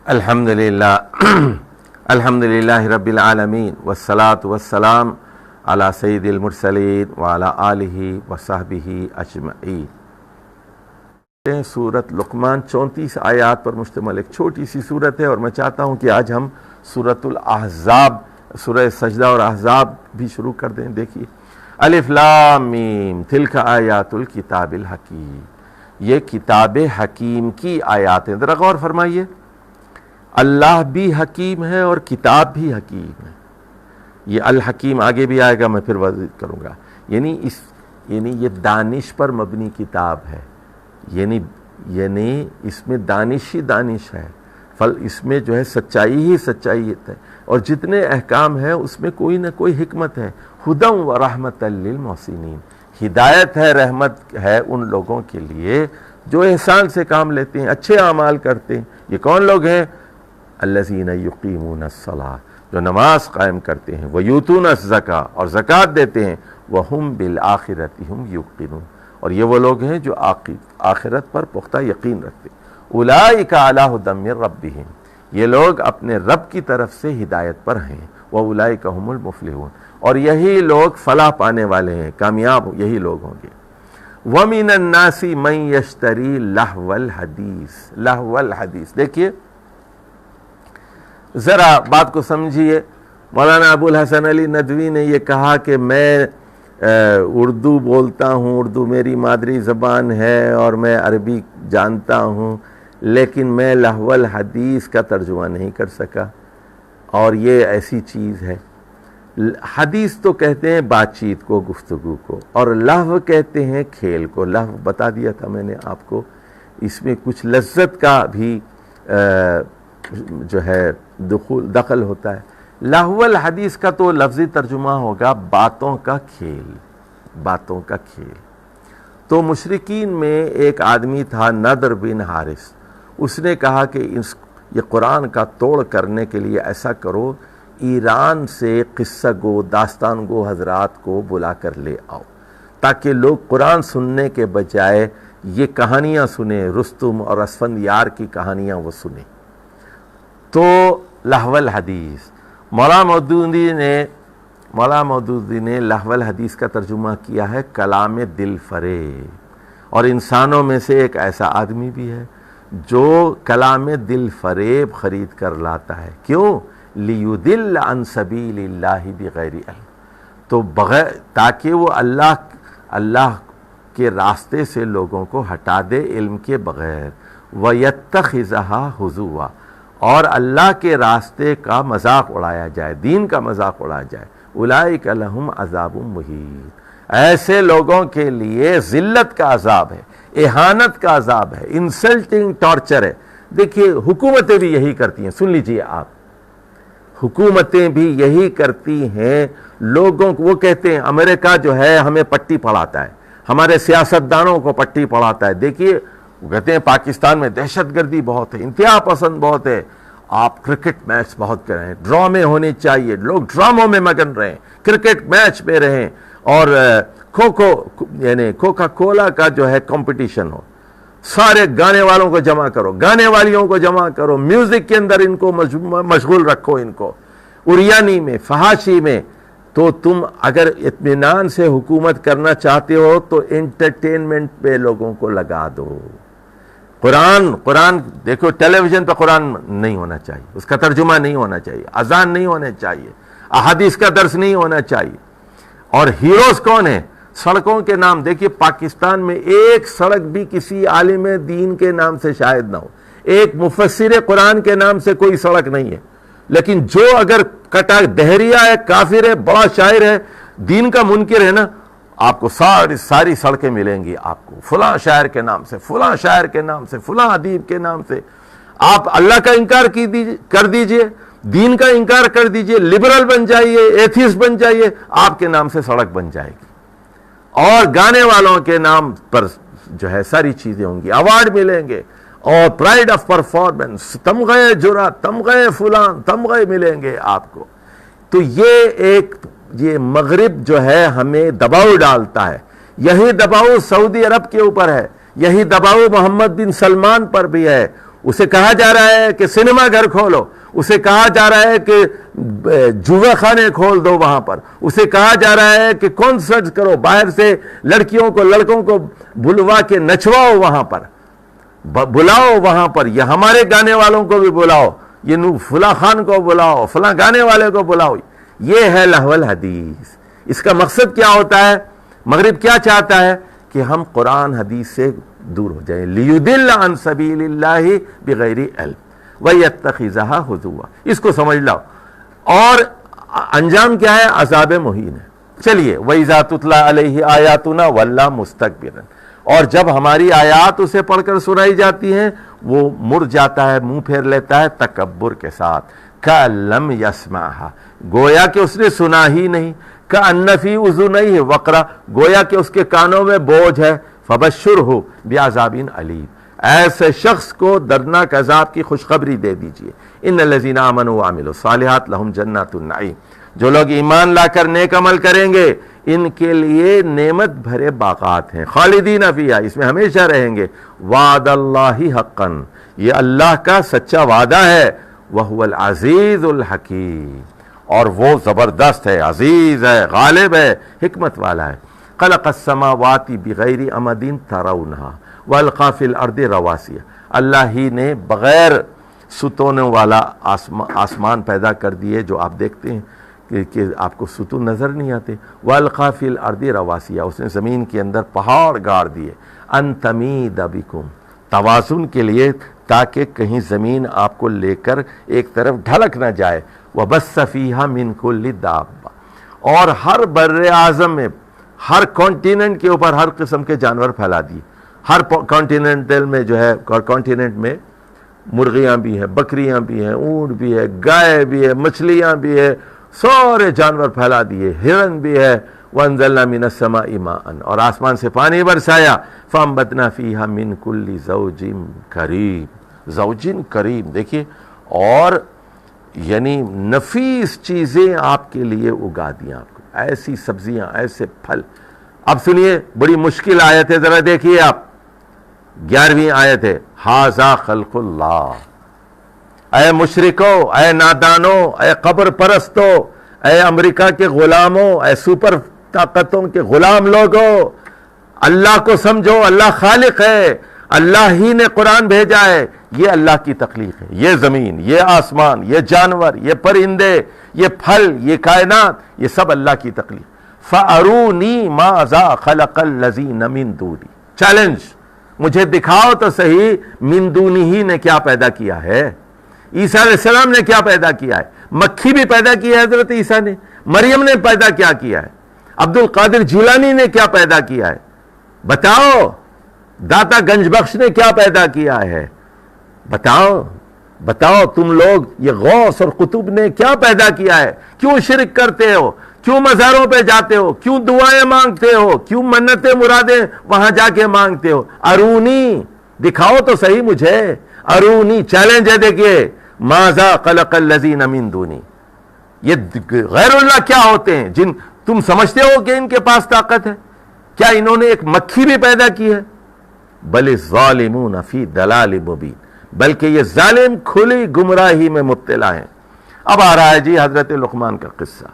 الحمدللہ الحمدللہ رب العالمین والصلاة والسلام علی سید المرسلین وعلی آلہ وصحبہ اجمعین۔ سورۃ لقمان 34 آیات پر مشتمل ایک چھوٹی سی سورت ہے، اور میں چاہتا ہوں کہ آج ہم سورۃ الاحزاب، سورہ سجدہ اور احزاب بھی شروع کر دیں۔ دیکھیے، الف لام میم تلک آیات الکتاب الحکیم، یہ کتاب حکیم کی آیات ہیں۔ ذرا غور فرمائیے، اللہ بھی حکیم ہے اور کتاب بھی حکیم ہے۔ یہ الحکیم آگے بھی آئے گا، میں پھر وضاحت کروں گا۔ یعنی یہ دانش پر مبنی کتاب ہے، یعنی اس میں دانش ہی دانش ہے، اس میں جو ہے سچائی ہی سچائی ہے، اور جتنے احکام ہیں اس میں کوئی نہ کوئی حکمت ہے۔ ہدی و رحمت للمحسنین، ہدایت ہے، رحمت ہے ان لوگوں کے لیے جو احسان سے کام لیتے ہیں، اچھے اعمال کرتے ہیں۔ یہ کون لوگ ہیں؟ الذین یقیمون الصلاۃ، جو نماز قائم کرتے ہیں، ویؤتون الزکاۃ، اور زکوٰۃ دیتے ہیں، وہم بالآخرۃ ہم یوقنون، اور یہ وہ لوگ ہیں جو آخرت پر پختہ یقین رکھتے ہیں۔ اولئک علی ھدی من ربہم، یہ لوگ اپنے رب کی طرف سے ہدایت پر ہیں۔ واولئک ھم المفلحون، اور یہی لوگ فلاح پانے والے ہیں، کامیاب یہی لوگ ہوں گے۔ ومن الناس من یشتری لہو الحدیث، لہو الحدیث، دیکھیے ذرا بات کو سمجھیے۔ مولانا ابو الحسن علی ندوی نے یہ کہا کہ میں اردو بولتا ہوں، اردو میری مادری زبان ہے اور میں عربی جانتا ہوں، لیکن میں لہو الحدیث کا ترجمہ نہیں کر سکا، اور یہ ایسی چیز ہے۔ حدیث تو کہتے ہیں بات چیت کو، گفتگو کو، اور لہو کہتے ہیں کھیل کو۔ لہو بتا دیا تھا میں نے آپ کو، اس میں کچھ لذت کا بھی جو ہے دخل ہوتا ہے۔ لہو الحدیث کا تو لفظی ترجمہ ہوگا باتوں کا کھیل، باتوں کا کھیل۔ تو مشرکین میں ایک آدمی تھا نضر بن حارث، اس نے کہا کہ یہ قرآن کا توڑ کرنے کے لیے ایسا کرو، ایران سے قصہ گو، داستان گو حضرات کو بلا کر لے آؤ، تاکہ لوگ قرآن سننے کے بجائے یہ کہانیاں سنیں، رستم اور اسفندیار کی کہانیاں وہ سنیں۔ تو لہو الحدیث، مولانا مودودی نے لہو الحدیث کا ترجمہ کیا ہے کلام دل فریب، اور انسانوں میں سے ایک ایسا آدمی بھی ہے جو کلام دل فریب خرید کر لاتا ہے۔ کیوں؟ لیضل عن سبیل اللہ بغیر علم، تو تاکہ وہ اللہ کے راستے سے لوگوں کو ہٹا دے علم کے بغیر۔ وَيَتَّخِذَهَا هُزُوًا، اور اللہ کے راستے کا مذاق اڑایا جائے، دین کا مذاق اڑایا جائے۔ اولئک لہم عذاب مہین، ایسے لوگوں کے لیے ذلت کا عذاب ہے، اہانت کا عذاب ہے، انسلٹنگ ٹارچر ہے۔ دیکھیے حکومتیں بھی یہی کرتی ہیں، سن لیجئے آپ، حکومتیں بھی یہی کرتی ہیں لوگوں کو۔ وہ کہتے ہیں امریکہ جو ہے ہمیں پٹی پڑھاتا ہے، ہمارے سیاستدانوں کو پٹی پڑھاتا ہے۔ دیکھیے وہ کہتے ہیں پاکستان میں دہشت گردی بہت ہے، انتہا پسند بہت ہے، آپ کرکٹ میچ بہت کریں، ڈرامے ہونے چاہیے، لوگ ڈراموں میں مگن رہیں، کرکٹ میچ میں رہیں، اور یعنی کوکا کولا کا جو ہے کمپٹیشن ہو، سارے گانے والوں کو جمع کرو، گانے والیوں کو جمع کرو، میوزک کے اندر ان کو مشغول رکھو، ان کو اریانی میں، فحاشی میں۔ تو تم اگر اطمینان سے حکومت کرنا چاہتے ہو تو انٹرٹینمنٹ پہ لوگوں کو لگا دو۔ قرآن دیکھو، ٹیلی ویژن پہ قرآن نہیں ہونا چاہیے، اس کا ترجمہ نہیں ہونا چاہیے، اذان نہیں ہونے چاہیے، احادیث کا درس نہیں ہونا چاہیے۔ اور ہیروز کون ہیں؟ سڑکوں کے نام دیکھیے، پاکستان میں ایک سڑک بھی کسی عالم دین کے نام سے شاید نہ ہو، ایک مفسر قرآن کے نام سے کوئی سڑک نہیں ہے، لیکن جو اگر کٹا دہریہ ہے، کافر ہے، بڑا شاعر ہے، دین کا منکر ہے نا، آپ کو ساری سڑکیں ملیں گی، آپ کو فلاں شاعر کے نام سے، فلاں شاعر کے نام سے، فلاں ادیب کے نام سے۔ آپ اللہ کا انکار کر دیجئے، دین کا انکار کر دیجئے، لبرل بن جائیے، ایتھیسٹ بن جائیے، آپ کے نام سے سڑک بن جائے گی، اور گانے والوں کے نام پر جو ہے ساری چیزیں ہوں گی، ایوارڈ ملیں گے، اور پرائیڈ آف پرفارمنس، تمغے جرات، تمغے فلان، تمغے ملیں گے آپ کو۔ تو یہ مغرب جو ہے ہمیں دباؤ ڈالتا ہے، یہی دباؤ سعودی عرب کے اوپر ہے، یہی دباؤ محمد بن سلمان پر بھی ہے۔ اسے کہا جا رہا ہے کہ سنیما گھر کھولو، اسے کہا جا رہا ہے کہ جوا خانے کھول دو وہاں پر، اسے کہا جا رہا ہے کہ کانسرٹ کرو، باہر سے لڑکیوں کو لڑکوں کو بلوا کے نچواؤ، وہاں پر بلاؤ، وہاں پر یہ ہمارے گانے والوں کو بھی بلاؤ، یہ فلاں خان کو بلاؤ، فلاں گانے والے کو بلاؤ. یہ ہے لہو الحدیث. اس کا مقصد کیا ہوتا ہے؟ مغرب کیا چاہتا ہے؟ کہ ہم قرآن حدیث سے دور ہو جائیں. لیضل عن سبیل اللہ بغیر علم ویتخذھا ھزوا. اس کو سمجھ لاؤ. اور انجام کیا ہے؟ عذاب مہین ہے. چلیے وَإِذَا تُتْلَىٰ عَلَيْهِ آیاتنا وَلَّىٰ مُسْتَكْبِرًا. اور جب ہماری آیات اسے پڑھ کر سنائی جاتی ہیں وہ مڑ جاتا ہے، منہ پھیر لیتا ہے تکبر کے ساتھ. کَأَن يَسْمَعْهَا. گویا کہ اس نے سنا ہی نہیں. کَأَنَّ فِي أُذُنَيْهِ وَقْرًا. گویا کہ اس کے کانوں میں بوجھ ہے. فَبَشِّرْهُ بِعَذَابٍ أَلِيمٍ. ایسے شخص کو دردناک عذاب کی خوشخبری دے دیجئے. ان الذین آمنوا وعملوا الصالحات لهم جنات النعیم. جو لوگ ایمان لا کر نیک عمل کریں گے ان کے لیے نعمت بھرے باغات ہیں. خالدین فیہا. اس میں ہمیشہ رہیں گے. وعد اللہ حقا. یہ اللہ کا سچا وعدہ ہے. وہو العزیز الحکیم. اور وہ زبردست ہے، عزیز ہے، غالب ہے، حکمت والا ہے. خلق السماوات بغیر امد ترونہا والقى فی الارض رواسیہ. اللہ ہی نے بغیر ستونوں والا آسمان پیدا کر دیے جو آپ دیکھتے ہیں کہ آپ کو ستون نظر نہیں آتے. والقى فی الارض رواسیہ. اس نے زمین کے اندر پہاڑ گاڑ دیے. ان تمید بکم. توازن کے لیے تاکہ کہیں زمین آپ کو لے کر ایک طرف ڈھلک نہ جائے. وَبَثَّ فِيهَا مِن كُلِّ دَابَّةٍ. اور ہر بر اعظم میں ہر کانٹیننٹ کے اوپر ہر قسم کے جانور پھیلا دیے. ہر کانٹیننٹل میں جو ہے کانٹیننٹ میں مرغیاں بھی ہیں، بکریاں بھی ہیں، اونٹ بھی ہے، گائے بھی ہے، مچھلیاں بھی ہے، سارے جانور پھیلا دیے. ہرن بھی ہے. وَأَنزَلْنَا مِنَ السَّمَاءِ مَاءً. اور آسمان سے پانی برسایا. فَأَنبَتْنَا فِيهَا مِن كُلِّ زَوْجٍ كَرِيمٍ. زوجن کریم. دیکھیے اور یعنی نفیس چیزیں آپ کے لیے اگا دیا. آپ کو ایسی سبزیاں، ایسے پھل. اب سنیے بڑی مشکل آیت ہے، ذرا دیکھیے آپ. 11ویں آیت ہے. ھذا خلق اللہ. اے مشرکو، اے نادانو، اے قبر پرستو، اے امریکہ کے غلاموں، اے سپر طاقتوں کے غلام لوگوں، اللہ کو سمجھو. اللہ خالق ہے. اللہ ہی نے قرآن بھیجا ہے. یہ اللہ کی تخلیق ہے. یہ زمین، یہ آسمان، یہ جانور، یہ پرندے، یہ پھل، یہ کائنات، یہ سب اللہ کی تخلیق. فَأَرُونِي مَاذَا خَلَقَ الَّذِينَ مِن دُونِي. چیلنج. مجھے دکھاؤ تو صحیح من دونہی نے کیا پیدا کیا ہے. عیسیٰ علیہ السلام نے کیا پیدا کیا ہے. مکھی بھی پیدا کیا ہے حضرت عیسیٰ نے. مریم نے پیدا کیا ہے. عبد القادر جیلانی نے کیا پیدا کیا ہے. بتاؤ. داتا گنج بخش نے کیا پیدا کیا ہے. بتاؤ تم لوگ یہ غوث اور قطب نے کیا پیدا کیا ہے. کیوں شرک کرتے ہو؟ کیوں مزاروں پہ جاتے ہو؟ کیوں دعائیں مانگتے ہو؟ کیوں منتیں مرادیں وہاں جا کے مانگتے ہو؟ ارونی. دکھاؤ تو صحیح مجھے. ارونی. چیلنج ہے. دیکھیے ماذا خلق الذین من دونی. یہ غیر اللہ کیا ہوتے ہیں جن تم سمجھتے ہو کہ ان کے پاس طاقت ہے؟ کیا انہوں نے ایک مکھی بھی پیدا کی ہے؟ بل الظالمون فی ضلال مبین. بلکہ یہ ظالم کھلی گمراہی میں مبتلا ہیں. اب آ رہا ہے جی حضرت لقمان کا قصہ.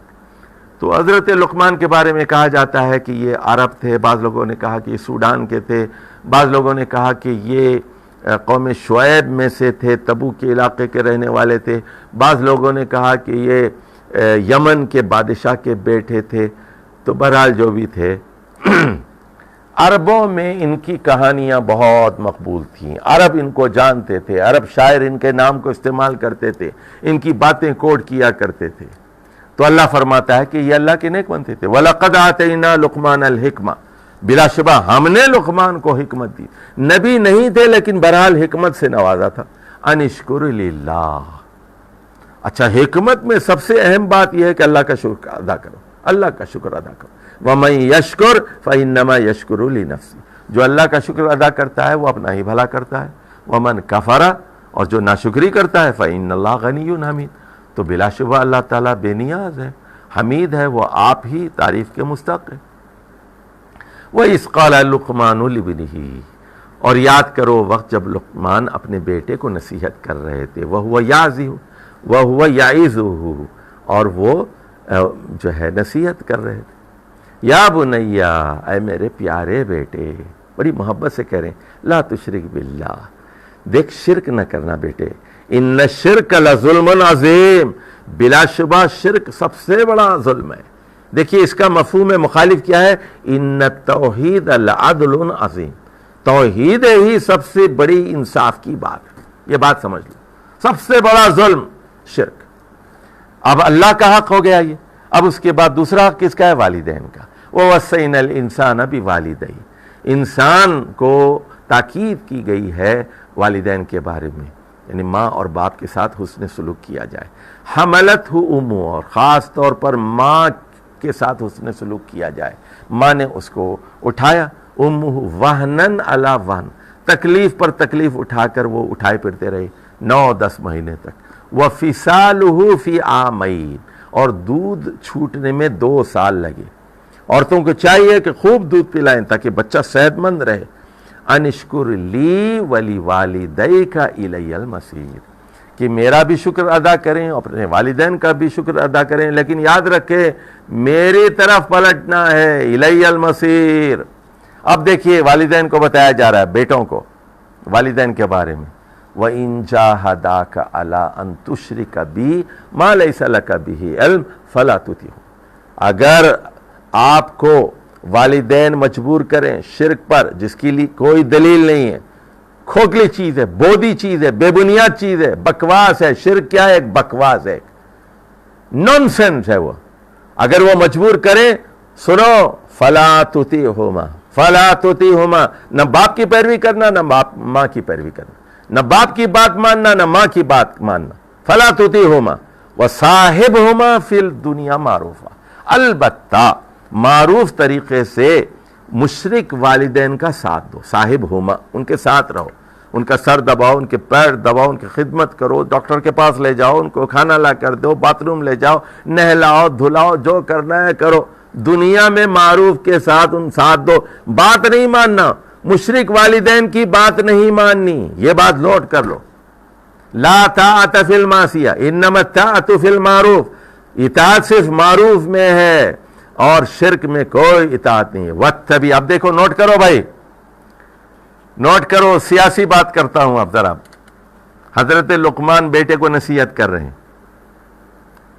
تو حضرت لقمان کے بارے میں کہا جاتا ہے کہ یہ عرب تھے. بعض لوگوں نے کہا کہ یہ سوڈان کے تھے. بعض لوگوں نے کہا کہ یہ قوم شعیب میں سے تھے، تبوک کے علاقے کے رہنے والے تھے. بعض لوگوں نے کہا کہ یہ یمن کے بادشاہ کے بیٹے تھے. تو بہرحال جو بھی تھے عربوں میں ان کی کہانیاں بہت مقبول تھیں. عرب ان کو جانتے تھے. عرب شاعر ان کے نام کو استعمال کرتے تھے. ان کی باتیں کوٹ کیا کرتے تھے. تو اللہ فرماتا ہے کہ یہ اللہ کے نیک بندے تھے. وَلَقَدْ آتَيْنَا لُقْمَانَ الْحِكْمَةَ. بلا شبہ ہم نے لقمان کو حکمت دی. نبی نہیں تھے لیکن بہرحال حکمت سے نوازا تھا. ان اشکر للہ. اچھا حکمت میں سب سے اہم بات یہ ہے کہ اللہ کا شکر ادا کرو. اللہ کا شکر ادا کرو. وَمَن يَشْكُرْ فَإِنَّمَا يَشْكُرُ لِنَفْسِهِ. جو اللہ کا شکر ادا کرتا ہے وہ اپنا ہی بھلا کرتا ہے. وَمَن كَفَرَ. اور جو ناشکری کرتا ہے فَإِنَّ اللَّهَ غَنِيٌّ حَمِيدٌ. تو بلا شبہ اللہ تعالیٰ بے نیاز ہے، حمید ہے. وہ آپ ہی تعریف کے مستحق ہے. وَإِذْ قَالَ لُقْمَانُ لِابْنِهِ. اور یاد کرو وقت جب لقمان اپنے بیٹے کو نصیحت کر رہے تھے، وَهُوَ يَعِظُهُ، اور وہ جو ہے نصیحت کر رہے تھے، یا بنیا، اے میرے پیارے بیٹے، بڑی محبت سے کہہ رہے ہیں، لا تشرک باللہ، دیکھ شرک نہ کرنا بیٹے، ان الشرک لظلم عظیم، بلا شبہ شرک سب سے بڑا ظلم ہے۔ دیکھیے اس کا مفہوم مخالف کیا ہے، ان التوحید لعدل عظیم، توحید ہی سب سے بڑی انصاف کی بات ہے، یہ بات سمجھ لو، سب سے بڑا ظلم شرک۔ اب اللہ کا حق ہو گیا یہ، اب اس کے بعد دوسرا حق کس کا ہے، والدین کا، وَوَصَّيْنَا الْإِنسَانَ بِوَالِدَيْهِ، انسان کو تاکید کی گئی ہے والدین کے بارے میں، یعنی ماں اور باپ کے ساتھ حسن سلوک کیا جائے، حملتہ امہ، اور خاص طور پر ماں کے ساتھ حسن سلوک کیا جائے، ماں نے اس کو اٹھایا، امہ وہنن علی وہن، تکلیف پر تکلیف اٹھا کر وہ اٹھائے پھرتے رہے 9-10 مہینے تک، وَفِصَالُهُ فِي عَامَيْنِ، اور دودھ چھوٹنے میں 2 سال لگے۔ عورتوں کو چاہیے کہ خوب دودھ پلائیں تاکہ بچہ صحت مند رہے۔ انشکر لی ولی والدیک الی المصیر، کہ میرا بھی شکر ادا کریں، اپنے والدین کا بھی شکر ادا کریں، لیکن یاد رکھیں میری طرف پلٹنا ہے، الی المصیر۔ اب دیکھیے والدین کو بتایا جا رہا ہے، بیٹوں کو والدین کے بارے میں، وَإِن جَاهَدَاكَ عَلَىٰ أَن تُشْرِكَ بِي مَا لَيْسَ لَكَ بِهِ عِلْمٌ فَلَا تُطِعْهُمَا، اگر آپ کو والدین مجبور کریں شرک پر جس کے لیے کوئی دلیل نہیں ہے، کھوکھلی چیز ہے، بودی چیز ہے، بے بنیاد چیز ہے، بکواس ہے، شرک کیا ہے، ایک بکواس ہے، نون سینس ہے وہ، اگر وہ مجبور کریں، سنو، فَلَا تُطِعْهُمَا، فَلَا تُطِعْهُمَا، نہ باپ کی پیروی کرنا، نہ ماں کی پیروی کرنا، نہ باپ کی بات ماننا، نہ ماں کی بات ماننا، فَلَا تُطِعْهُمَا وَصَاحِبْهُمَا فِي الدُّنْيَا مَعْرُوفًا، البتہ معروف طریقے سے مشرک والدین کا ساتھ دو، صاحب ہما، ان کے ساتھ رہو، ان کا سر دباؤ، ان کے پیر دباؤ، ان کی خدمت کرو، ڈاکٹر کے پاس لے جاؤ، ان کو کھانا لا کر دو، باتھ روم لے جاؤ، نہلاؤ دھلاؤ، جو کرنا ہے کرو، دنیا میں معروف کے ساتھ ان ساتھ دو، بات نہیں ماننا، مشرک والدین کی بات نہیں ماننی، یہ بات نوٹ کر لو، لا طاعت فی المعصیہ انما الطاعت فی المعروف، اطاعت صرف معروف میں ہے اور شرک میں کوئی اطاعت نہیں ہے۔ وَاتَّبِعْ، اب دیکھو نوٹ کرو بھائی، نوٹ کرو، سیاسی بات کرتا ہوں اب ذرا، حضرت لقمان بیٹے کو نصیحت کر رہے ہیں،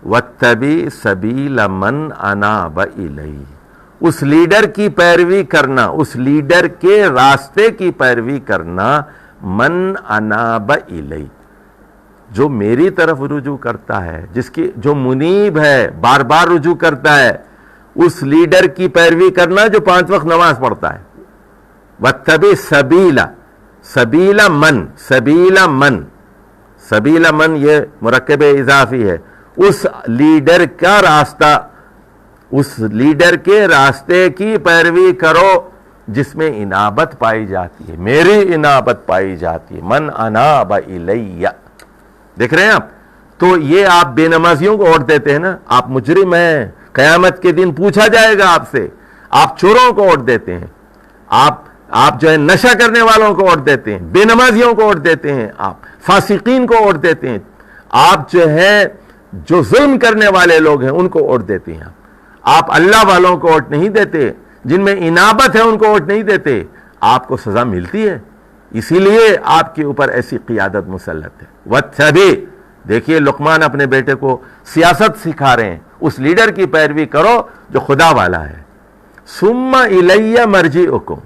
وَاتَّبِعْ سَبِيلَ مَنْ أَنَابَ إِلَيَّ، اس لیڈر کی پیروی کرنا، اس لیڈر کے راستے کی پیروی کرنا، من اناب الی، جو میری طرف رجوع کرتا ہے، جس کی جو منیب ہے، بار بار رجوع کرتا ہے، اس لیڈر کی پیروی کرنا جو 5 وقت نماز پڑھتا ہے۔ وَاتَّبِعْ سَبِيلَ، سبیل من، سبیل من یہ مرکب اضافی ہے، اس لیڈر کا راستہ، اس لیڈر کے راستے کی پیروی کرو جس میں انابت پائی جاتی ہے، میری انابت پائی جاتی ہے، من اناب الیہ، دیکھ رہے ہیں آپ؟ تو یہ آپ بے نمازیوں کو ووٹ دیتے ہیں نا، آپ مجرم ہیں، قیامت کے دن پوچھا جائے گا آپ سے، آپ چوروں کو ووٹ دیتے ہیں، آپ جو ہے نشہ کرنے والوں کو ووٹ دیتے ہیں، بے نمازیوں کو ووٹ دیتے ہیں، آپ فاسقین کو ووٹ دیتے ہیں، آپ جو ہے جو ظلم کرنے والے لوگ ہیں ان کو ووٹ دیتے ہیں، آپ اللہ والوں کو ووٹ نہیں دیتے، جن میں انابت ہے ان کو ووٹ نہیں دیتے، آپ کو سزا ملتی ہے، اسی لیے آپ کے اوپر ایسی قیادت مسلط ہے۔ وَاتَّبِعْ، دیکھیے لقمان اپنے بیٹے کو سیاست سکھا رہے ہیں، اس لیڈر کی پیروی کرو جو خدا والا ہے، ثُمَّ إِلَيَّ مَرْجِعُكُمْ،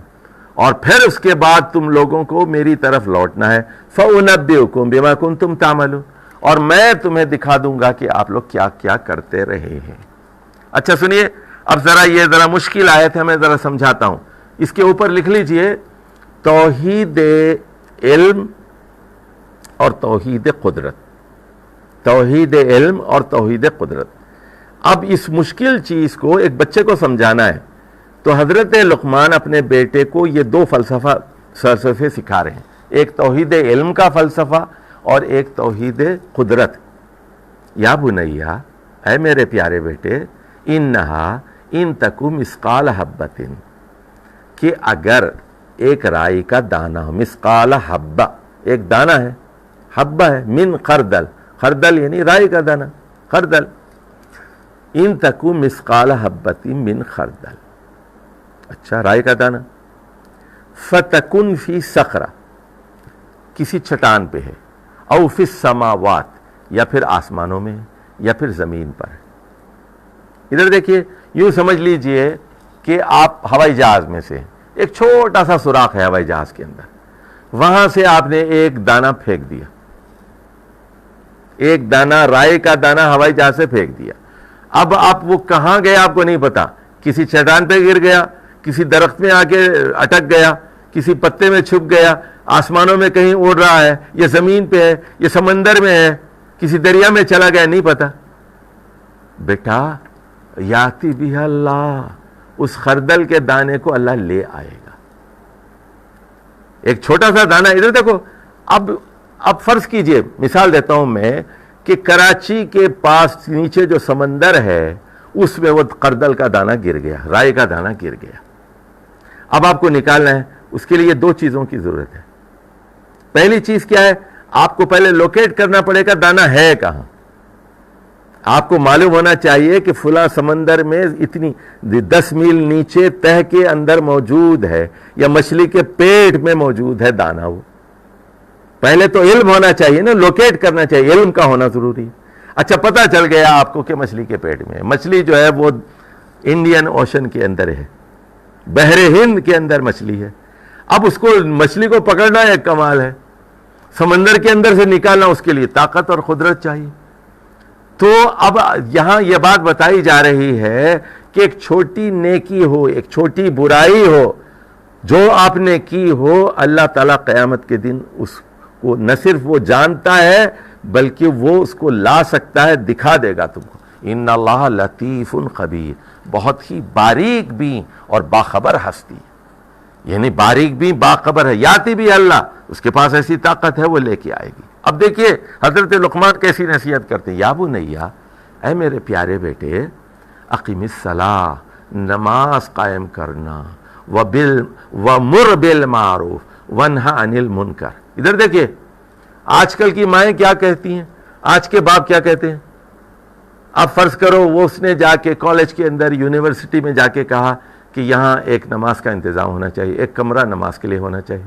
اور پھر اس کے بعد تم لوگوں کو میری طرف لوٹنا ہے، فَأُنَبِّئُكُمْ بِمَا كُنتُمْ تَعْمَلُونَ، اور میں تمہیں دکھا دوں گا کہ آپ لوگ کیا کیا کرتے رہے ہیں۔ اچھا سنیے، اب یہ ذرا مشکل آیت ہے، میں ذرا سمجھاتا ہوں، اس کے اوپر لکھ لیجئے، توحید علم اور توحید قدرت، توحید علم اور توحید قدرت۔ اب اس مشکل چیز کو ایک بچے کو سمجھانا ہے، تو حضرت لقمان اپنے بیٹے کو یہ 2 فلسفے سکھا رہے ہیں، ایک توحید علم کا فلسفہ اور ایک توحید قدرت۔ یا بنیا، اے میرے پیارے بیٹے، انہا ان تکو مثقال حبۃ، کہ اگر ایک رائی کا دانہ ہو، مسقال حبہ، ایک دانہ ہے، حبہ ہے، من خردل، خردل یعنی رائی کا دانہ، خردل، ان تکو مسقال حبۃ من خردل، اچھا رائی کا دانہ، فتکن فی صخرہ، کسی چٹان پہ ہے، او فی السماوات، یا پھر آسمانوں میں یا پھر زمین پر ہے۔ ادھر دیکھیے، یوں سمجھ لیجئے کہ آپ ہوائی جہاز میں سے ایک چھوٹا سا سوراخ ہے ہوائی جہاز کے اندر، وہاں سے آپ نے ایک دانہ پھینک دیا، ایک دانہ رائی کا دانہ ہوائی جہاز سے پھینک دیا۔ اب آپ وہ کہاں گیا آپ کو نہیں پتا، کسی چٹان پہ گر گیا، کسی درخت میں آ کے اٹک گیا، کسی پتے میں چھپ گیا، آسمانوں میں کہیں اڑ رہا ہے، یا زمین پہ ہے، یا سمندر میں ہے، کسی دریا میں چلا گیا، نہیں پتا۔ بیٹا یاتی بھی اللہ، اس خردل کے دانے کو اللہ لے آئے گا۔ ایک چھوٹا سا دانہ، ادھر دیکھو، اب فرض کیجئے، مثال دیتا ہوں میں، کہ کراچی کے پاس نیچے جو سمندر ہے اس میں وہ خردل کا دانہ گر گیا، رائی کا دانہ گر گیا۔ اب آپ کو نکالنا ہے، اس کے لیے دو چیزوں کی ضرورت ہے۔ پہلی چیز کیا ہے؟ آپ کو پہلے لوکیٹ کرنا پڑے گا دانہ ہے کہاں۔ آپ کو معلوم ہونا چاہیے کہ فلاں سمندر میں اتنی 10 میل نیچے تہ کے اندر موجود ہے، یا مچھلی کے پیٹ میں موجود ہے دانہ۔ وہ پہلے تو علم ہونا چاہیے نا، لوکیٹ کرنا چاہیے، علم کا ہونا ضروری ہے۔ اچھا پتہ چل گیا آپ کو کہ مچھلی کے پیٹ میں ہے، مچھلی جو ہے وہ انڈین اوشن کے اندر ہے، بحر ہند کے اندر مچھلی ہے۔ اب اس کو مچھلی کو پکڑنا ایک کمال ہے، سمندر کے اندر سے نکالنا اس کے لیے طاقت اور قدرت چاہیے۔ تو اب یہاں یہ بات بتائی جا رہی ہے کہ ایک چھوٹی نیکی ہو، ایک چھوٹی برائی ہو جو آپ نے کی ہو، اللہ تعالیٰ قیامت کے دن اس کو نہ صرف وہ جانتا ہے بلکہ وہ اس کو لا سکتا ہے، دکھا دے گا تم کو۔ ان اللہ لطیف خبیر، بہت ہی باریک بھی اور باخبر ہستی، یعنی باریک بھی باخبر ہے۔ یاتی بھی اللہ، اس کے پاس ایسی طاقت ہے، وہ لے کے آئے گی۔ اب دیکھیے حضرت لقمان کیسی نصیحت کرتے ہیں، یا بنیا، اے میرے پیارے بیٹے، اقیم الصلاۃ، نماز قائم کرنا، وَمُرْ بِالْمَعْرُوفِ وَانْہَ عَنِ الْمُنْکَرِ۔ ادھر دیکھیے، آج کل کی مائیں کیا کہتی ہیں، آج کے باپ کیا کہتے ہیں۔ اب فرض کرو وہ اس نے جا کے کالج کے اندر، یونیورسٹی میں جا کے کہا کہ یہاں ایک نماز کا انتظام ہونا چاہیے، ایک کمرہ نماز کے لیے ہونا چاہیے،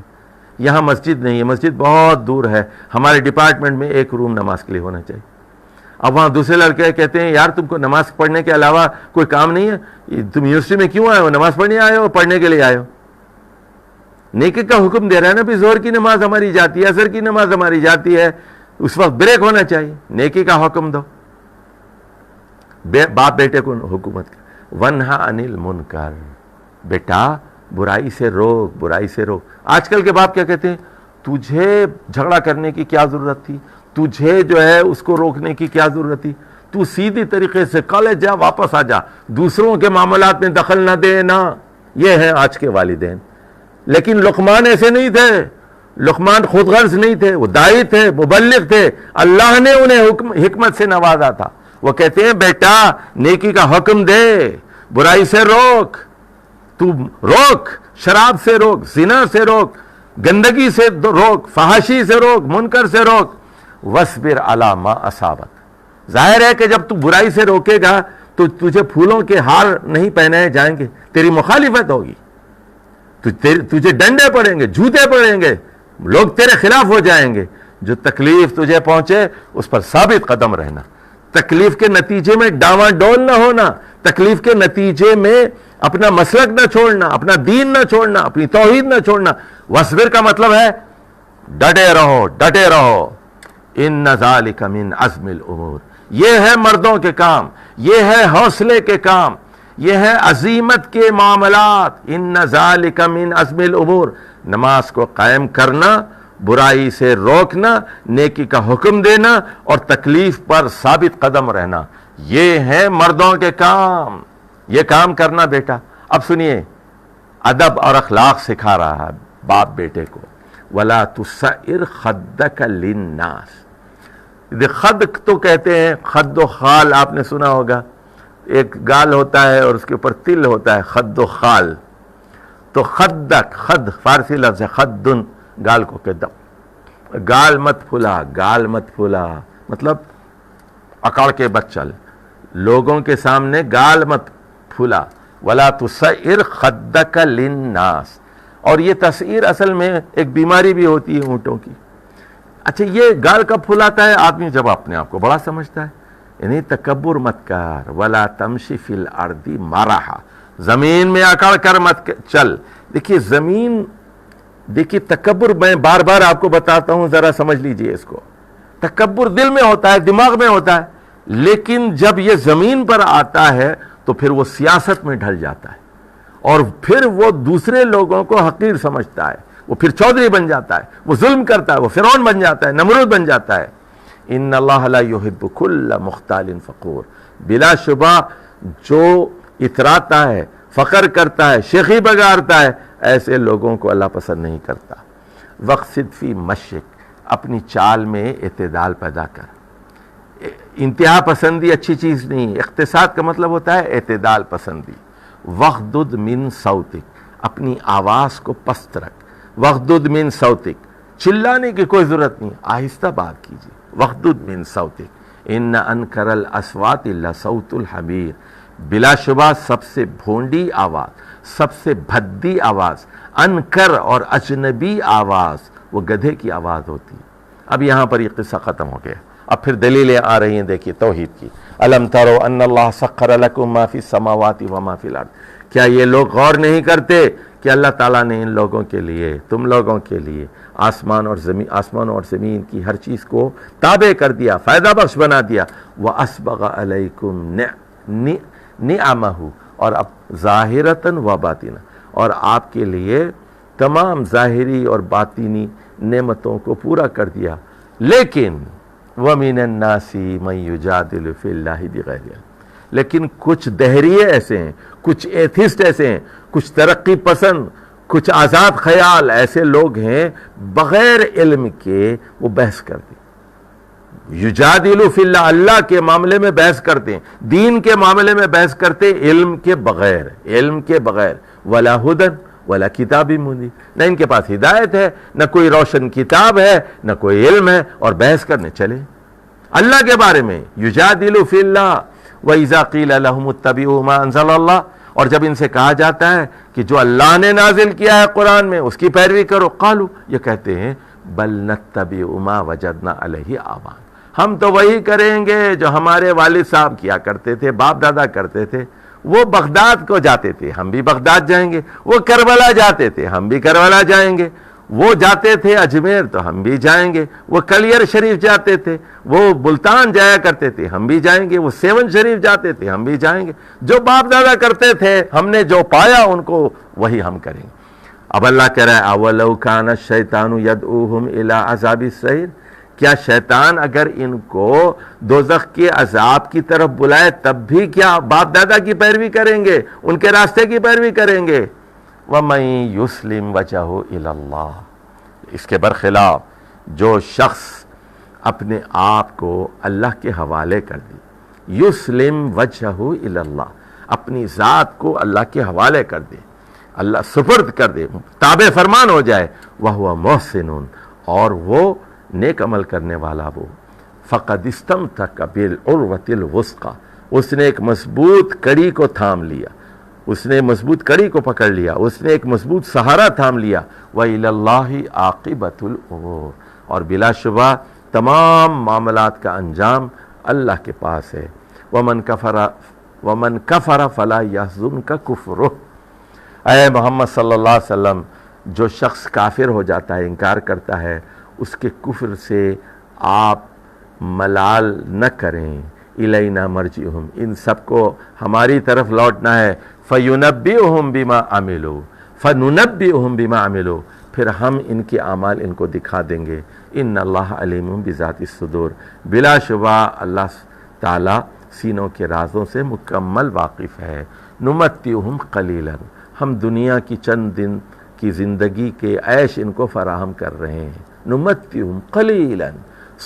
یہاں مسجد نہیں ہے، مسجد بہت دور ہے، ہمارے ڈپارٹمنٹ میں ایک روم نماز کے لیے ہونا چاہیے۔ اب وہاں دوسرے لڑکے کہتے ہیں، یار تم کو نماز پڑھنے کے علاوہ کوئی کام نہیں ہے، تم یونیورسٹی میں کیوں آئے ہو، نماز پڑھنے آئے ہو، پڑھنے کے لیے آئے ہو۔ نیکی کا حکم دے رہا ہے نا، بھی زہر کی نماز ہماری جاتی ہے، عصر کی نماز ہماری جاتی ہے، اس وقت بریک ہونا چاہیے، نیکی کا حکم دو۔ باپ بیٹے کو حکومت کر، وَانْہَ عَنِ الْمُنْکَرِ، بیٹا برائی سے روک، برائی سے روک۔ آج کل کے باپ کیا کہتے ہیں، تجھے جھگڑا کرنے کی کیا ضرورت تھی، تجھے جو ہے اس کو روکنے کی کیا ضرورت تھی، تو سیدھی طریقے سے کالج جا، واپس آ جا، دوسروں کے معاملات میں دخل نہ دینا۔ یہ ہیں آج کے والدین۔ لیکن لقمان ایسے نہیں تھے، لقمان خود غرض نہیں تھے، وہ داعی تھے، مبلغ تھے، اللہ نے انہیں حکمت سے نوازا تھا۔ وہ کہتے ہیں بیٹا نیکی کا حکم دے، برائی سے روک، تو روک، شراب سے روک، زنا سے روک، گندگی سے روک، فحاشی سے روک، منکر سے روک، وَاصْبِرْ عَلَىٰ مَا أَصَابَكَ۔ ظاہر ہے کہ جب تو برائی سے روکے گا تو تجھے پھولوں کے ہار نہیں پہنائے جائیں گے، تیری مخالفت ہوگی، تجھے ڈنڈے پڑیں گے، جوتے پڑیں گے، لوگ تیرے خلاف ہو جائیں گے۔ جو تکلیف تجھے پہنچے اس پر ثابت قدم رہنا، تکلیف کے نتیجے میں ڈاواں ڈول نہ ہونا، تکلیف کے نتیجے میں اپنا مسلک نہ چھوڑنا، اپنا دین نہ چھوڑنا، اپنی توحید نہ چھوڑنا۔ وَاصْبِرْ کا مطلب ہے ڈٹے رہو، ڈٹے رہو۔ ان ذالک من عزم الامور، یہ ہے مردوں کے کام، یہ ہے حوصلے کے کام، یہ ہے عزیمت کے معاملات۔ ان ذالک من عزم الامور، نماز کو قائم کرنا، برائی سے روکنا، نیکی کا حکم دینا اور تکلیف پر ثابت قدم رہنا، یہ ہیں مردوں کے کام۔ یہ کام کرنا بیٹا۔ اب سنیے، ادب اور اخلاق سکھا رہا ہے باپ بیٹے کو۔ وَلَا تُسَعِّرْ خَدَّكَ لِلنَّاسِ، خد تو کہتے ہیں، خد و خال آپ نے سنا ہوگا، ایک گال ہوتا ہے اور اس کے اوپر تل ہوتا ہے، خد و خال۔ تو خدک، خد فارسی لفظ ہے، خدن گال کو کہ گال مت پھلا، گال مت پھلا مطلب اکڑ کے بت چل، لوگوں کے سامنے گال مت پھلا، ولا تسعر خدک للناس. اور یہ تسعیر اصل میں ایک بیماری بھی ہوتی ہے اونٹوں کی. اچھا یہ گال کب پھلاتا ہے آدمی؟ جب اپنے آپ کو بڑا سمجھتا ہے. یعنی تکبر مت کر، ولا تمشی فی الارض مرحا، زمین میں اکڑ کر مت چل. دیکھیے زمین، دیکھیے تکبر میں بار بار آپ کو بتاتا ہوں، ذرا سمجھ لیجئے اس کو. تکبر دل میں ہوتا ہے، دماغ میں ہوتا ہے، لیکن جب یہ زمین پر آتا ہے تو پھر وہ سیاست میں ڈھل جاتا ہے، اور پھر وہ دوسرے لوگوں کو حقیر سمجھتا ہے، وہ پھر چودھری بن جاتا ہے، وہ ظلم کرتا ہے، وہ فرعون بن جاتا ہے، نمرود بن جاتا ہے. ان اللہ لا يحب كل مختال فخور، بلا شبہ جو اتراتا ہے، فخر کرتا ہے، شیخی بگارتا ہے، ایسے لوگوں کو اللہ پسند نہیں کرتا. وقصد فی مشک، اپنی چال میں اعتدال پیدا کر. انتہا پسندی اچھی چیز نہیں. اقتصاد کا مطلب ہوتا ہے اعتدال پسندی. وغضض من صوتک، اپنی آواز کو پست رکھ. وغضض من صوتک، چلانے کی کوئی ضرورت نہیں، آہستہ بات کیجیے. وغضض من صوتک ان انکر الاصوات لصوت الحمیر، بلا شبہ سب سے بھونڈی آواز، سب سے بھدی آواز، انکر اور اجنبی آواز وہ گدھے کی آواز ہوتی ہے. اب یہاں پر یہ قصہ ختم ہو گیا. اب پھر دلیلیں آ رہی ہیں، دیکھیے توحید کی. الم ترو ان اللہ سخر لکم ما فی السماوات و ما فی الارض، کیا یہ لوگ غور نہیں کرتے کہ اللہ تعالیٰ نے ان لوگوں کے لیے، تم لوگوں کے لیے آسمان اور زمین کی ہر چیز کو تابع کر دیا، فائدہ بخش بنا دیا. وَأَسْبَغَ عَلَيْكُمْ نِعَمَهُ، اور اب ظاہرتاً و باطناً، اور آپ کے لیے تمام ظاہری اور باطنی نعمتوں کو پورا کر دیا. لیکن وَمِنَ النَّاسِ مَن يُجَادِلُ فِي اللَّهِ بِغَيْرِ عِلْمٍ، لیکن کچھ دہریے ایسے ہیں، کچھ ایتھسٹ ایسے ہیں، کچھ ترقی پسند، کچھ آزاد خیال ایسے لوگ ہیں بغیر علم کے وہ بحث کرتے ہیں. یجادلو فی اللہ، اللہ کے معاملے میں بحث کرتے ہیں، دین کے معاملے میں بحث کرتے ہیں، علم کے بغیر، علم کے بغیر. ولا ہدن ولا کتاب منیر، نہ ان کے پاس ہدایت ہے، نہ کوئی روشن کتاب ہے، نہ کوئی علم ہے، اور بحث کرنے چلے اللہ کے بارے میں. یجادلو فی اللہ وَإِذَا قِيلَ لَهُمُ اتَّبِعُوا مَا أَنزَلَ اللَّهُ، اور جب ان سے کہا جاتا ہے کہ جو اللہ نے نازل کیا ہے قرآن میں اس کی پیروی کرو، قالوا، یہ کہتے ہیں بل نتبع ما وجدنا علیہ آباءنا، ہم تو وہی کریں گے جو ہمارے والد صاحب کیا کرتے تھے، باپ دادا کرتے تھے. وہ بغداد کو جاتے تھے، ہم بھی بغداد جائیں گے. وہ کربلا جاتے تھے، ہم بھی کربلا جائیں گے. وہ جاتے تھے اجمیر تو ہم بھی جائیں گے. وہ کلیر شریف جاتے تھے، وہ ملتان جایا کرتے تھے، ہم بھی جائیں گے. وہ سیون شریف جاتے تھے، ہم بھی جائیں گے. جو باپ دادا کرتے تھے، ہم نے جو پایا ان کو وہی ہم کریں گے. اب اللہ کہہ رہا ہے اولو کان الشیطان یدعوہم الی عذاب السعیر، کیا شیطان اگر ان کو دوزخ کے عذاب کی طرف بلائے تب بھی کیا باپ دادا کی پیروی کریں گے، ان کے راستے کی پیروی کریں گے؟ وَمَن يُسْلِمْ وَجْهَهُ إِلَى اللَّهِ، اس کے برخلاف جو شخص اپنے آپ کو اللہ کے حوالے کر دے، یسلم وجهه إلى اللہ، اپنی ذات کو اللہ کے حوالے کر دے، اللہ سپرد کر دے، تابع فرمان ہو جائے. وَهُوَ مُحْسِنٌ، اور وہ نیک عمل کرنے والا، وہ فَقَدْ اسْتَمْسَكَ بِالْعُرْوَةِ الْوُثْقَىٰ، اس نے ایک مضبوط کڑی کو تھام لیا، اس نے مضبوط کڑی کو پکڑ لیا، اس نے ایک مضبوط سہارا تھام لیا. وَإِلَى اللَّهِ عَاقِبَةُ الْأُمُورِ، اور بلا شبہ تمام معاملات کا انجام اللہ کے پاس ہے. وَمَنْ كَفَرَ فَلَا يَحْزُنْكَ كُفْرُهُ، اے محمد صلی اللہ علیہ وسلم، جو شخص کافر ہو جاتا ہے، انکار کرتا ہے، اس کے کفر سے آپ ملال نہ کریں. الینا مرجعہم، ان سب کو ہماری طرف لوٹنا ہے. فینبئہم بما عملوا، فننبئہم بما عملوا، پھر ہم ان کے اعمال ان کو دکھا دیں گے. ان اللہ علیم بذات الصدور، بلا شبہ اللہ تعالی سینوں کے رازوں سے مکمل واقف ہے. نمتعہم قلیلا، ہم دنیا کی چند دن کی زندگی کے عیش ان کو فراہم کر رہے ہیں. نمتعہم قلیلا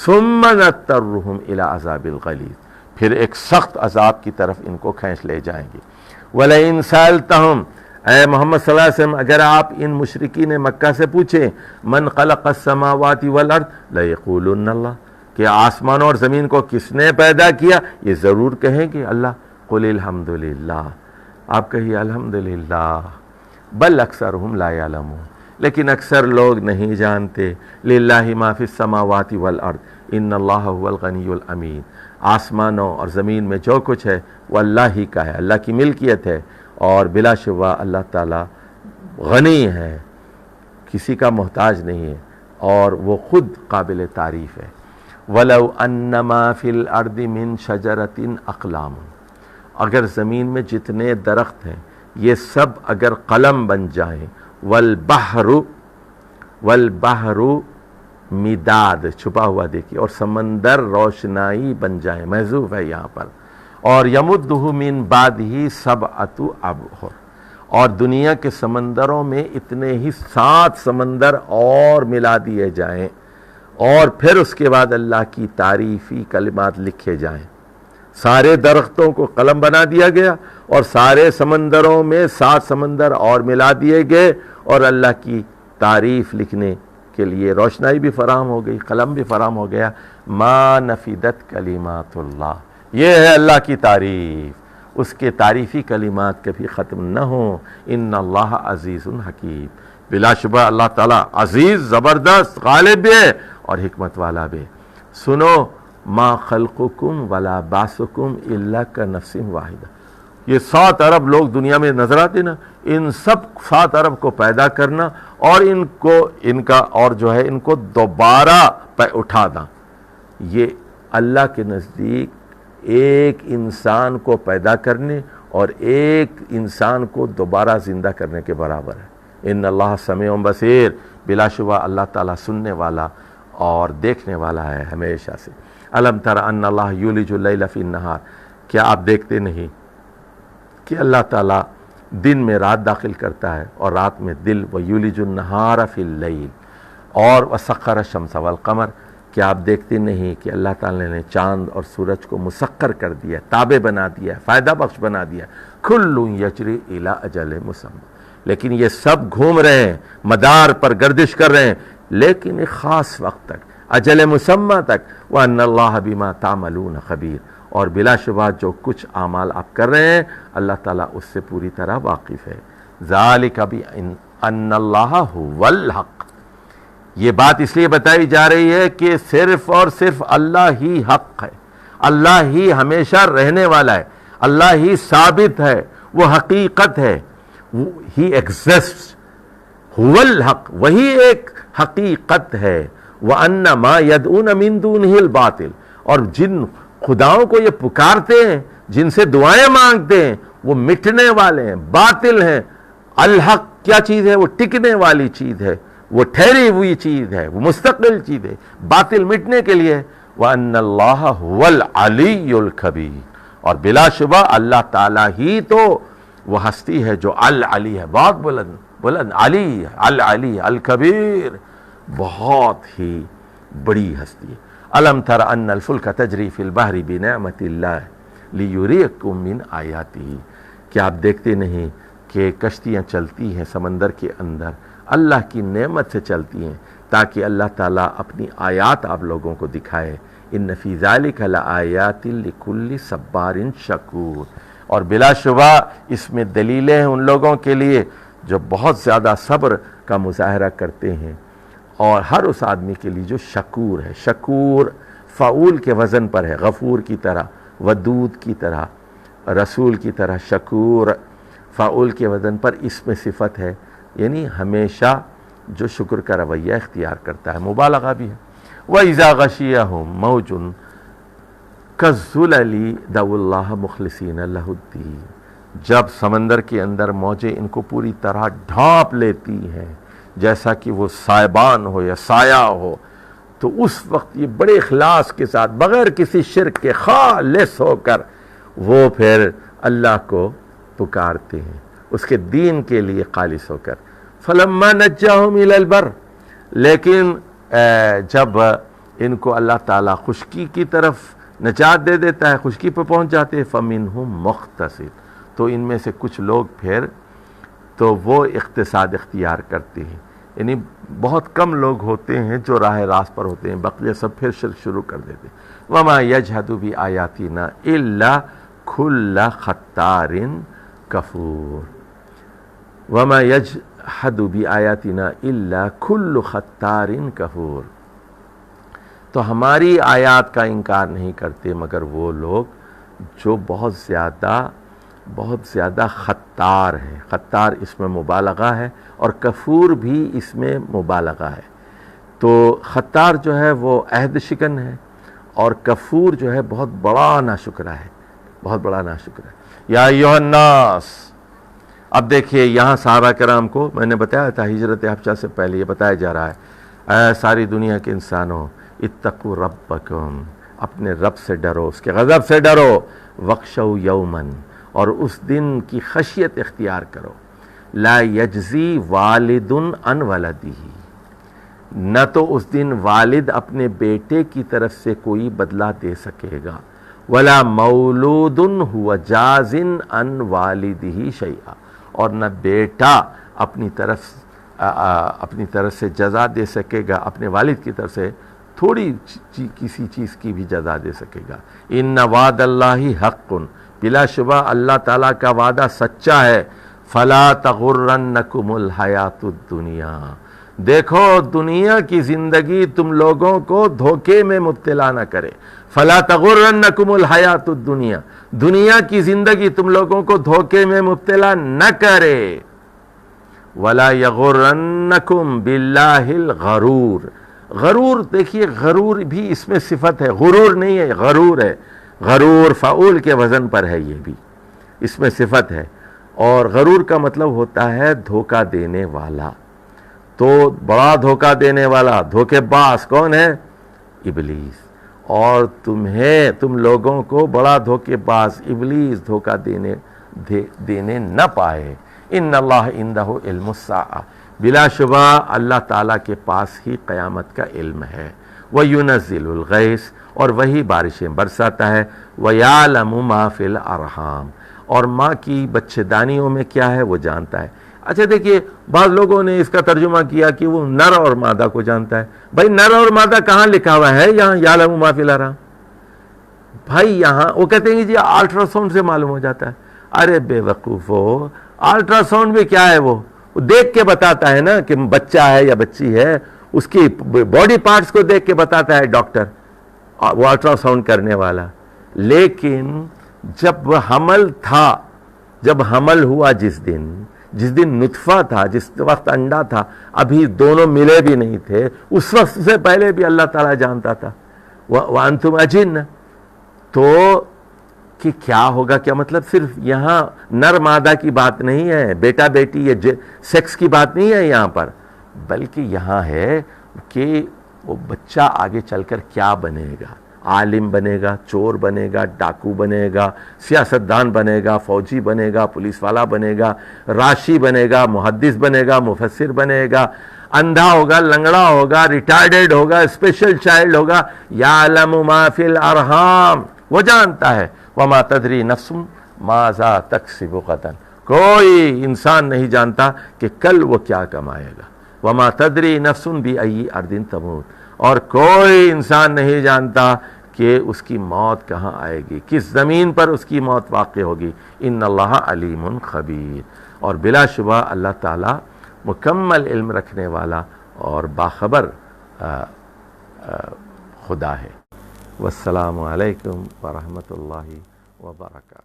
ثم نضطرہم الی عذاب الغلیظ، پھر ایک سخت عذاب کی طرف ان کو کھینچ لے جائیں گے. وَلَئِن سَأَلْتَهُمْ، اے محمد صلی اللہ علیہ وسلم اگر آپ ان مشرکین مکہ سے پوچھیں من خلق السماوات والارض لیقولن اللہ، کہ آسمانوں اور زمین کو کس نے پیدا کیا، یہ ضرور کہیں گے اللہ۔ قل الحمدللہ، آپ کہیے الحمدللہ، بل اکثرہم لا یعلمون، لیکن اکثر لوگ نہیں جانتے۔ للہ ما فی السماوات والارض ان اللہ هو الغنی الحمید، آسمانوں اور زمین میں جو کچھ ہے وہ اللہ ہی کا ہے، اللہ کی ملکیت ہے، اور بلا شبہ اللہ تعالی غنی ہے، کسی کا محتاج نہیں ہے، اور وہ خود قابل تعریف ہے۔ وَلَوْ أَنَّ مَا فِي الْأَرْضِ مِن شَجَرَةٍ أَقْلَامٌ، اگر زمین میں جتنے درخت ہیں یہ سب اگر قلم بن جائیں، والبحر مداد، چھپا ہوا دیکھیے، اور سمندر روشنائی بن جائیں، محذوف ہے یہاں پر، اور یمدہ من بعدہ سبعۃ ابحر، اور دنیا کے سمندروں میں اتنے ہی 7 سمندر اور ملا دیے جائیں، اور پھر اس کے بعد اللہ کی تعریفی کلمات لکھے جائیں۔ سارے درختوں کو قلم بنا دیا گیا، اور سارے سمندروں میں 7 سمندر اور ملا دیے گئے، اور اللہ کی تعریف لکھنے کے لیے روشنائی بھی فراہم ہو گئی، قلم بھی فراہم ہو گیا۔ ما نفدت کلمات اللہ، یہ ہے اللہ کی تعریف، اس کے تعریفی کلمات کبھی ختم نہ ہوں۔ ان اللہ عزیز حکیم، بلا شبہ اللہ تعالیٰ عزیز، زبردست، غالب بھی ہے اور حکمت والا بھی۔ سنو، ما خلقکم ولا بعثکم الا کنفس واحدہ، یہ 7 ارب لوگ دنیا میں نظر آتے نا، ان سب 7 ارب کو پیدا کرنا اور ان کو دوبارہ اٹھانا، یہ اللہ کے نزدیک ایک انسان کو پیدا کرنے اور ایک انسان کو دوبارہ زندہ کرنے کے برابر ہے۔ ان اللہ سمیع بصیر، بلا شبہ اللہ تعالیٰ سننے والا اور دیکھنے والا ہے ہمیشہ سے۔ الم تر ان اللہ یولج اللیل فی النہار، کیا آپ دیکھتے نہیں کہ اللہ تعالیٰ دن میں رات داخل کرتا ہے اور رات میں دل، وَيُولِجُ النَّهَارَ فِي اللَّيْلِ، اور وَسَخَّرَ الشَّمْسَ وَالْقَمَرَ، کیا آپ دیکھتے نہیں کہ اللہ تعالیٰ نے چاند اور سورج کو مسخر کر دیا، تابع بنا دیا، فائدہ بخش بنا دیا۔ كُلٌّ يَجْرِي إِلَىٰ أَجَلٍ مُّسَمًّى، لیکن یہ سب گھوم رہے ہیں، مدار پر گردش کر رہے ہیں، لیکن ایک خاص وقت تک، اجل مسمى تک۔ وَأَنَّ اللَّهَ بِمَا تَعْمَلُونَ خَبِيرٌ، اور بلا شبہ جو کچھ اعمال آپ کر رہے ہیں اللہ تعالیٰ اس سے پوری طرح واقف ہے۔ ذَلِكَ بِأَنَّ اللَّهَ هُوَ الْحَقُّ، یہ بات اس لیے بتائی جا رہی ہے کہ صرف اور صرف اللہ ہی حق ہے، اللہ ہی ہمیشہ رہنے والا ہے، اللہ ہی ثابت ہے، وہ حقیقت ہے، ہی ایگزسٹ، هو الحق، وہی ایک حقیقت ہے۔ وَأَنَّ مَا يَدْعُونَ مِن دُونِهِ الْبَاطِلُ، اور جن خداؤں کو یہ پکارتے ہیں، جن سے دعائیں مانگتے ہیں، وہ مٹنے والے ہیں، باطل ہیں۔ الحق کیا چیز ہے؟ وہ ٹکنے والی چیز ہے، وہ ٹھہری ہوئی چیز ہے، وہ مستقل چیز ہے، باطل مٹنے کے لیے۔ وَأَنَّ اللَّهَ هُوَ الْعَلِيُّ الْكَبِيرُ، اور بلا شبہ اللہ تعالیٰ ہی تو وہ ہستی ہے جو العلی ہے، بہت بلند علی، العلی الکبیر، بہت ہی بڑی ہستی ہے۔ الم تر ان الفلک تجری فی البحر بنعمت اللہ لیریکم من آیاتہ، کیا آپ دیکھتے نہیں کہ کشتیاں چلتی ہیں سمندر کے اندر اللہ کی نعمت سے چلتی ہیں تاکہ اللہ تعالیٰ اپنی آیات آپ لوگوں کو دکھائے۔ ان فی ذلک لآیات لکل صبار شکور، اور بلا شبہ اس میں دلیلیں ہیں ان لوگوں کے لیے جو بہت زیادہ صبر کا مظاہرہ کرتے ہیں، اور ہر اس آدمی کے لیے جو شکور ہے۔ شکور فعول کے وزن پر ہے، غفور کی طرح، ودود کی طرح، رسول کی طرح۔ شکور فعول کے وزن پر اسم صفت ہے، یعنی ہمیشہ جو شکر کا رویہ اختیار کرتا ہے، مبالغہ بھی ہے۔ وَإِذَا غَشِيَهُم مَوْجٌ كَالظُّلَلِ دَعُوا اللَّهَ مُخْلِصِينَ لَهُ الدِّينَ، جب سمندر کے اندر موجیں ان کو پوری طرح ڈھانپ لیتی ہیں جیسا کہ وہ سائبان ہو یا سایہ ہو، تو اس وقت یہ بڑے اخلاص کے ساتھ بغیر کسی شرک کے خالص ہو کر وہ پھر اللہ کو پکارتے ہیں، اس کے دین کے لیے خالص ہو کر۔ فَلَمَّا نَجَّاهُمْ إِلَى الْبَرِّ، لیکن جب ان کو اللہ تعالیٰ خشکی کی طرف نجات دے دیتا ہے، خشکی پہ پہنچ جاتے ہیں، فَمِنْهُمْ مُقْتَصِدٌ، تو ان میں سے کچھ لوگ پھر تو وہ اقتصاد اختیار کرتے ہیں. یعنی بہت کم لوگ ہوتے ہیں جو راہ راست پر ہوتے ہیں، بقیہ سب پھر شرک شروع کر دیتے ہیں. وَمَا يَجْحَدُ بِآيَاتِنَا إِلَّا كُلَّ خَتَّارٍ كَفُورٍ. وَمَا يَجْحَدُ بِآيَاتِنَا إِلَّا كُلُّ خَتَّارٍ كَفُورٍ. تو ہماری آیات کا انکار نہیں کرتے مگر وہ لوگ جو بہت زیادہ خطار ہے. خطار اس میں مبالغہ ہے اور کفور بھی اس میں مبالغہ ہے. تو خطار جو ہے وہ عہد شکن ہے اور کفور جو ہے بہت بڑا ناشکرہ ہے، بہت بڑا ناشکرہ ہے. یا ایھا الناس. اب دیکھیے یہاں صحابہ کرام کو میں نے بتایا تھا ہجرت حبشہ سے پہلے یہ بتایا جا رہا ہے، اے ساری دنیا کے انسانوں، اتقوا ربکم، اپنے رب سے ڈرو، اس کے غضب سے ڈرو. وخشوا یومن، اور اس دن کی خشیت اختیار کرو. لا یجزی والد عن ولدہ، نہ تو اس دن والد اپنے بیٹے کی طرف سے کوئی بدلہ دے سکے گا. ولا مولود هو جاز عن والدہ شیئا، اور نہ بیٹا اپنی طرف سے جزا دے سکے گا اپنے والد کی طرف سے تھوڑی کسی چیز کی بھی جزا دے سکے گا. ان وعد اللہ حق، بلا شبہ اللہ تعالیٰ کا وعدہ سچا ہے. فلا تغرنکم الحیات الدنیا، دیکھو دنیا کی زندگی تم لوگوں کو دھوکے میں مبتلا نہ کرے. فلا تغرنکم الحیات الدنیا، دنیا کی زندگی تم لوگوں کو دھوکے میں مبتلا نہ کرے. ولا یغرنکم باللہ الغرور. غرور، دیکھیے غرور بھی اس میں صفت ہے، غرور نہیں ہے، غرور ہے. غرور فعول کے وزن پر ہے، یہ بھی اس میں صفت ہے. اور غرور کا مطلب ہوتا ہے دھوکہ دینے والا. تو بڑا دھوکہ دینے والا، دھوکے باز کون ہے؟ ابلیس. اور تم لوگوں کو بڑا دھوکے باز ابلیس دھوکہ دینے نہ پائے. ان اللہ عندہ علم الساعہ، بلا شبہ اللہ تعالیٰ کے پاس ہی قیامت کا علم ہے. وَيُنَزِّلُ الْغَيْثَ، اور وہی بارشیں برساتا ہے. وَيَعْلَمُ مَا فِي الْأَرْحَامِ، اور ماں کی بچے دانیوں میں کیا ہے وہ جانتا ہے. اچھا دیکھیے بعض لوگوں نے اس کا ترجمہ کیا کہ وہ نر اور مادہ کو جانتا ہے. بھائی نر اور مادہ کہاں لکھا ہوا ہے یہاں یعلم ما فی الارحام؟ بھائی یہاں وہ کہتے ہیں جی الٹرا ساؤنڈ سے معلوم ہو جاتا ہے. ارے بے وقوفو، الٹرا ساؤنڈ بھی کیا ہے، وہ دیکھ کے بتاتا ہے نا کہ بچہ ہے یا بچی ہے، اس کی باڈی پارٹس کو دیکھ کے بتاتا ہے ڈاکٹر، وہ الٹرا ساؤنڈ کرنے والا. لیکن جب حمل تھا، جب حمل ہوا جس دن نطفہ تھا، جس وقت انڈا تھا، ابھی دونوں ملے بھی نہیں تھے، اس وقت سے پہلے بھی اللہ تعالیٰ جانتا تھا. وَأَنْتُمْ أَجِنَّ، تو کہ کیا ہوگا، کیا مطلب صرف یہاں نر مادہ کی بات نہیں ہے، بیٹا بیٹی یہ سیکس کی بات نہیں ہے یہاں پر، بلکہ یہاں ہے کہ وہ بچہ آگے چل کر کیا بنے گا. عالم بنے گا، چور بنے گا، ڈاکو بنے گا، سیاستدان بنے گا، فوجی بنے گا، پولیس والا بنے گا، راشی بنے گا، محدث بنے گا، مفسر بنے گا، اندھا ہوگا، لنگڑا ہوگا، ریٹارڈیڈ ہوگا، اسپیشل چائلڈ ہوگا. یعلم ما فی الارحام، وہ جانتا ہے. وما تدری نفس ماذا تکسب غدا، کوئی انسان نہیں جانتا کہ کل وہ کیا کمائے گا. وما تدری نفس بأی ارض تموت، اور کوئی انسان نہیں جانتا کہ اس کی موت کہاں آئے گی، کس زمین پر اس کی موت واقع ہوگی. ان اللہ علیم خبیر، اور بلا شبہ اللہ تعالیٰ مکمل علم رکھنے والا اور باخبر خدا ہے. والسلام علیکم ورحمۃ اللہ وبرکاتہ.